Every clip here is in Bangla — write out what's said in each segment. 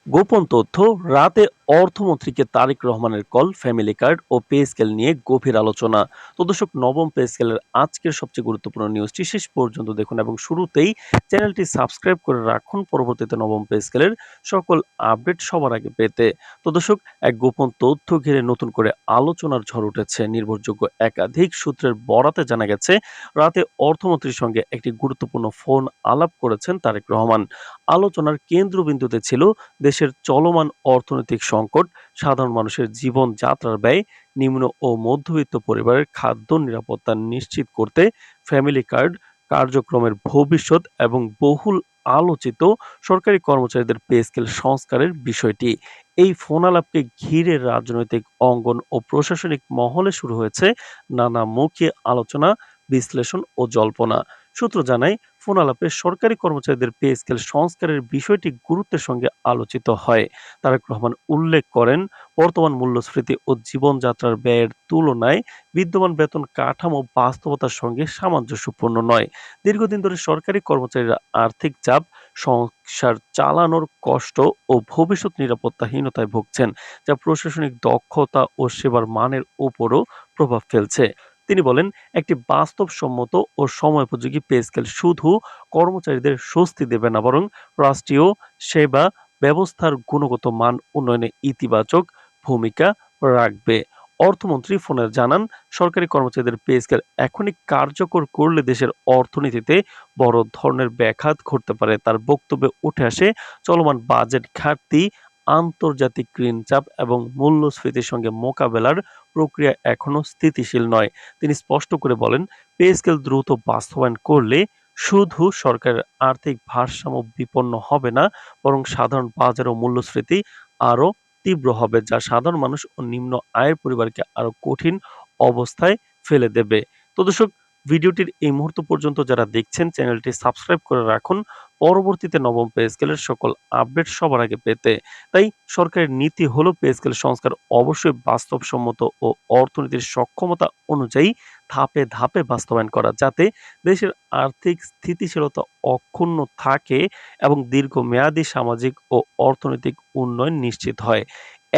গোপন তথ্য রাতে অর্থমন্ত্রীকে তারেক রহমানের কল ফ্যামিলি কার্ড ও পে স্কেল নিয়ে গভীর আলোচনা। তো দর্শক, নবম পে স্কেলের আজকের সবচেয়ে গুরুত্বপূর্ণ নিউজটি শেষ পর্যন্ত দেখুন এবং শুরুতেই চ্যানেলটি সাবস্ক্রাইব করে রাখুন পরবর্তীতে নবম পে স্কেলের সকল আপডেট সবার আগে পেতে। তো দর্শক, এক গোপন তথ্য ঘিরে নতুন করে আলোচনার ঝড় উঠেছে। নির্ভরযোগ্য একাধিক সূত্রের বরাতে জানা গেছে, রাতে অর্থমন্ত্রীর সঙ্গে একটি গুরুত্বপূর্ণ ফোন আলাপ করেছেন তারেক রহমান। আলোচনার কেন্দ্রবিন্দুতে ছিল দেশের চলমান অর্থনৈতিক সংকট, সাধারণ মানুষের জীবনযাত্রার ব্যয়, নিম্ন ও মধ্যবিত্ত পরিবারের খাদ্য নিরাপত্তা নিশ্চিত করতে ফ্যামিলি কার্ড কার্যক্রমের ভবিষ্যৎ এবং বহুল আলোচিত সরকারি কর্মচারীদের পে স্কেল সংস্কারের বিষয়টি। এই ফোনালাপকে ঘিরে রাজনৈতিক অঙ্গন ও প্রশাসনিক মহলে শুরু হয়েছে নানামুখী আলোচনা, বিশ্লেষণ ও জল্পনা। সূত্র জানায়, ফোন আলাপে সরকারি কর্মচারীদের পে স্কেল সংস্কারের বিষয়টি গুরুত্বের সঙ্গে আলোচিত হয়। তারেক রহমান উল্লেখ করেন, বর্তমান মূল্যস্ফীতি ও জীবনযাত্রার ব্যয়ের তুলনায় বিদ্যমান বেতন কাঠামো বাস্তবতার সঙ্গে সামঞ্জস্যপূর্ণ নয়। দীর্ঘদিন ধরে সরকারি কর্মচারীরা আর্থিক চাপ, সংসার চালানোর কষ্ট ও ভবিষ্যৎ নিরাপত্তাহীনতায় ভুগছেন, যা প্রশাসনিক দক্ষতা ও সেবার মানের উপরও প্রভাব ফেলছে। তিনি বলেন, একটি বাস্তবসম্মত ও সময়োপযোগী পে স্কেল শুধু কর্মচারীদের স্বস্তি দেবে না, বরং রাষ্ট্রীয় সেবা ব্যবস্থার গুণগত মান উন্নয়নে ইতিবাচক ভূমিকা রাখবে। অর্থমন্ত্রী ফোনে জানান, সরকারি কর্মচারীদের পে স্কেল এখনই কার্যকর করলে দেশের অর্থনীতিতে বড় ধরনের ব্যাঘাত ঘটতে পারে। তার বক্তব্যে উঠে আসে চলমান বাজেট ঘাটতি, আন্তর্জাতিক ঋণ চাপ এবং মূল্যস্ফীতির সঙ্গে মোকাবেলার প্রক্রিয়া এখনো স্থিতিশীল নয়। তিনি স্পষ্ট করে বলেন, পে স্কেল দ্রুত বাস্তবায়ন করলে শুধু সরকারের আর্থিক ভারসাম্য বিপন্ন হবে না, বরং সাধারণ বাজার ও মূল্যস্ফীতি আরও তীব্র হবে, যা সাধারণ মানুষ ও নিম্ন আয়ের পরিবারকে আরো কঠিন অবস্থায় ফেলে দেবে। তো দর্শক, ভিডিওটির এই মুহূর্ত পর্যন্ত যারা দেখছেন, চ্যানেলটি সাবস্ক্রাইব করে রাখুন পরবর্তীতে নবম পে স্কেলের সকল আপডেট সবার আগে পেতে। তাই সরকারের নীতি হলো পে স্কেল সংস্কার অবশ্যই বাস্তবসম্মত ও অর্থনীতির সক্ষমতা অনুযায়ী ধাপে ধাপে বাস্তবায়ন করা, যাতে দেশের আর্থিক স্থিতিশীলতা অক্ষুণ্ণ থাকে এবং দীর্ঘমেয়াদী সামাজিক ও অর্থনৈতিক উন্নয়ন নিশ্চিত হয়।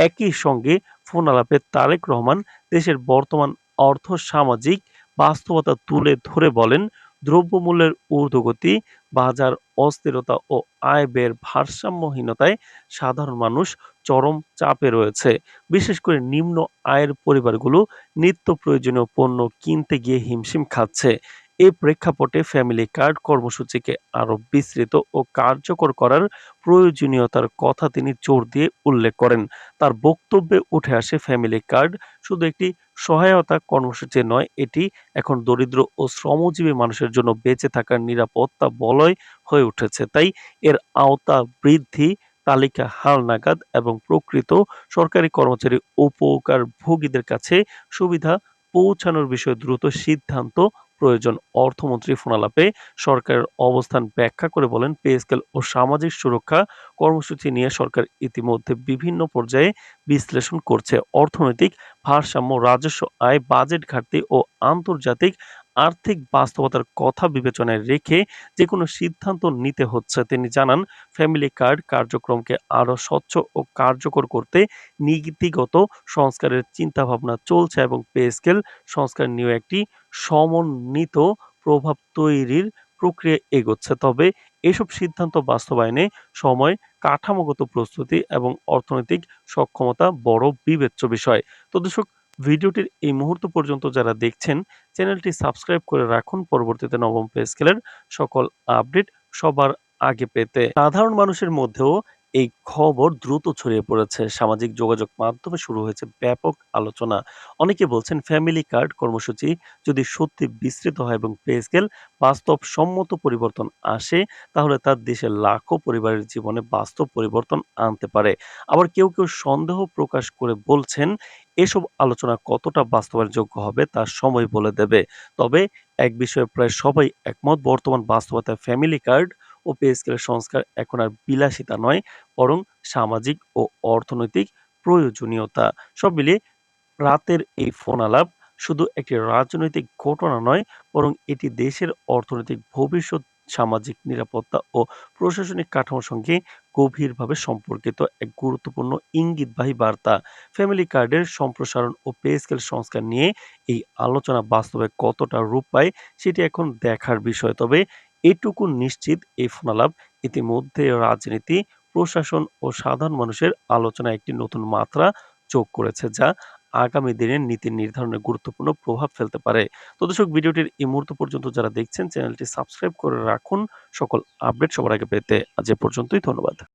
একই সঙ্গে ফোন আলাপে তারেক রহমান দেশের বর্তমান অর্থ-সামাজিক বাস্তবতা তুলে ধরে বলেন, দ্রব্যমূল্যের ঊর্ধ্বগতি, বাজার অস্থিরতা ও আয়-ব্যয়ের ভারসাম্যহীনতায় সাধারণ মানুষ চরম চাপে রয়েছে। বিশেষ করে নিম্ন আয়ের পরিবারগুলো নিত্য প্রয়োজনীয় পণ্য কিনতে গিয়ে হিমশিম খাচ্ছে। এই প্রেক্ষাপটে ফ্যামিলি কার্ড কর্মসূচিকে আরো বিস্তৃত ও কার্যকর করার প্রয়োজনীয়তার কথা তিনি জোর দিয়ে উল্লেখ করেন। তার বক্তব্যে উঠে আসে, ফ্যামিলি কার্ড শুধু একটি সহায়তা কর্মসূচি নয়, এটি এখন দরিদ্র ও শ্রমজীবী মানুষের জন্য বেঁচে থাকার নিরাপত্তা বলয় হয়ে উঠেছে। তাই এর আওতা বৃদ্ধি, তালিকা হালনাগাদ এবং প্রকৃত সরকারি কর্মচারী উপকারভোগীদের কাছে সুবিধা পৌঁছানোর বিষয়ে দ্রুত সিদ্ধান্ত প্রয়োজন। অর্থমন্ত্রী ফোনালাপে সরকারের অবস্থান ব্যাখ্যা করে বলেন, পে স্কেল ও সামাজিক সুরক্ষা কর্মসূচি নিয়ে সরকার ইতিমধ্যে বিভিন্ন পর্যায়ে বিশ্লেষণ করছে। অর্থনৈতিক ভারসাম্য, রাজস্ব আয়, বাজেট ঘাটতি ও আন্তর্জাতিক আর্থিক বাস্তবতার কথা বিবেচনায় রেখে যেকোনো সিদ্ধান্ত নিতে হচ্ছে। তিনি জানান, ফ্যামিলি কার্ড কার্যক্রমকে আরো স্বচ্ছ ও কার্যকর করতে নীতিগত সংস্কারের চিন্তাভাবনা চলছে এবং পে স্কেল সংস্কার নিয়েও একটি সমন্বিত প্রভাব তৈরির প্রক্রিয়া এগোচ্ছে। তবে এসব সিদ্ধান্ত বাস্তবায়নে সময়, কাঠামোগত প্রস্তুতি এবং অর্থনৈতিক সক্ষমতা বড় বিবেচ্য বিষয়। তো দর্শক, ভিডিওটির এই মুহূর্ত পর্যন্ত যারা দেখছেন, চ্যানেলটি সাবস্ক্রাইব করে রাখুন পরবর্তীতে নবম পে স্কেলের সকল আপডেট সবার আগে পেতে। সাধারণ মানুষের মধ্যেও এই খবর দ্রুত ছড়িয়ে পড়েছে। সামাজিক যোগাযোগ মাধ্যমে শুরু হয়েছে ব্যাপক আলোচনা। অনেকে বলছেন, ফ্যামিলি কার্ড কর্মসূচি যদি সত্যি বিস্তৃত হয় এবং পে স্কেল বাস্তবসম্মত পরিবর্তন আসে, তাহলে তার দেশের লাখো পরিবারের জীবনে বাস্তব পরিবর্তন আনতে পারে। আবার কেউ কেউ সন্দেহ প্রকাশ করে বলছেন, এসব আলোচনা কতটা বাস্তবায়নযোগ্য হবে তা সময় বলে দেবে। তবে এক বিষয়ে প্রায় সবাই একমত, বর্তমান বাস্তবতায় ফ্যামিলি কার্ড ও পে স্কেলের সংস্কার এখন আর বিলাসিতা নয়, বরং সামাজিক ও অর্থনৈতিক প্রয়োজনীয়তা। সব মিলিয়ে রাতের এই ফোন আলাপ শুধু একটি রাজনৈতিক ঘটনা নয়, বরং এটি দেশের অর্থনৈতিক ভবিষ্যৎ, সামাজিক নিরাপত্তা ও প্রশাসনিক কাঠামোর সঙ্গে গভীরভাবে সম্পর্কিত এক গুরুত্বপূর্ণ ইঙ্গিতবাহী বার্তা। ফ্যামিলি কার্ডের সম্প্রসারণ ও পে স্কেল সংস্কার নিয়ে এই আলোচনা বাস্তবে কতটা রূপ পায় সেটি এখন দেখার বিষয়। তবে এটুকু নিশ্চিত এই ফোনালাপ ইতিমধ্যে রাজনীতি, প্রশাসন ও সাধারণ মানুষের আলোচনায় একটি নতুন মাত্রা যোগ করেছে, যা আগামী দিনের নীতি নির্ধারণে গুরুত্বপূর্ণ প্রভাব ফেলতে পারে। তো দর্শক, ভিডিওটির এই মুহূর্ত পর্যন্ত যারা দেখছেন চ্যানেলটি সাবস্ক্রাইব করে রাখুন সকল আপডেট সবার আগে পেতে। আজ এ পর্যন্তই, ধন্যবাদ।